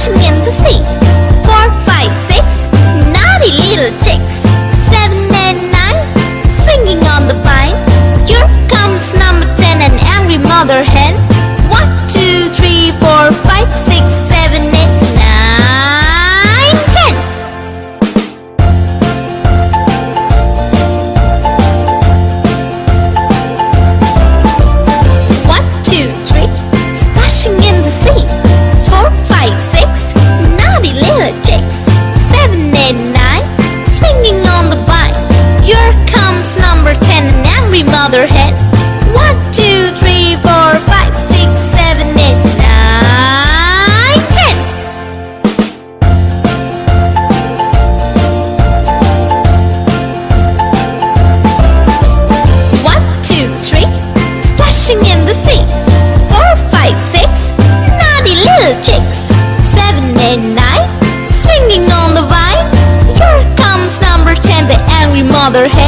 splashing in the sea. 4, 5, 6, naughty little chicks. 7 and 9, swinging on the vine. Here comes number 10, an angry mother hen. 1, 2, 3, 4, 5, 6, 7, 8, 9, 10. 1, 2, 3, splashing in the sea. 4, 5, 6, naughty little chicks. 7, 8, 9, swinging on the vine. Here comes number 10, an angry mother hen. 1, 2, 3, 4, 5, 6, 7, 8, 9, 10. 1, 2, 3, splashing in the sea. 4, 5, 6, naughty little chicks. 7, 8, 9, swinging on the vine. Here comes number 10, the angry mother hen.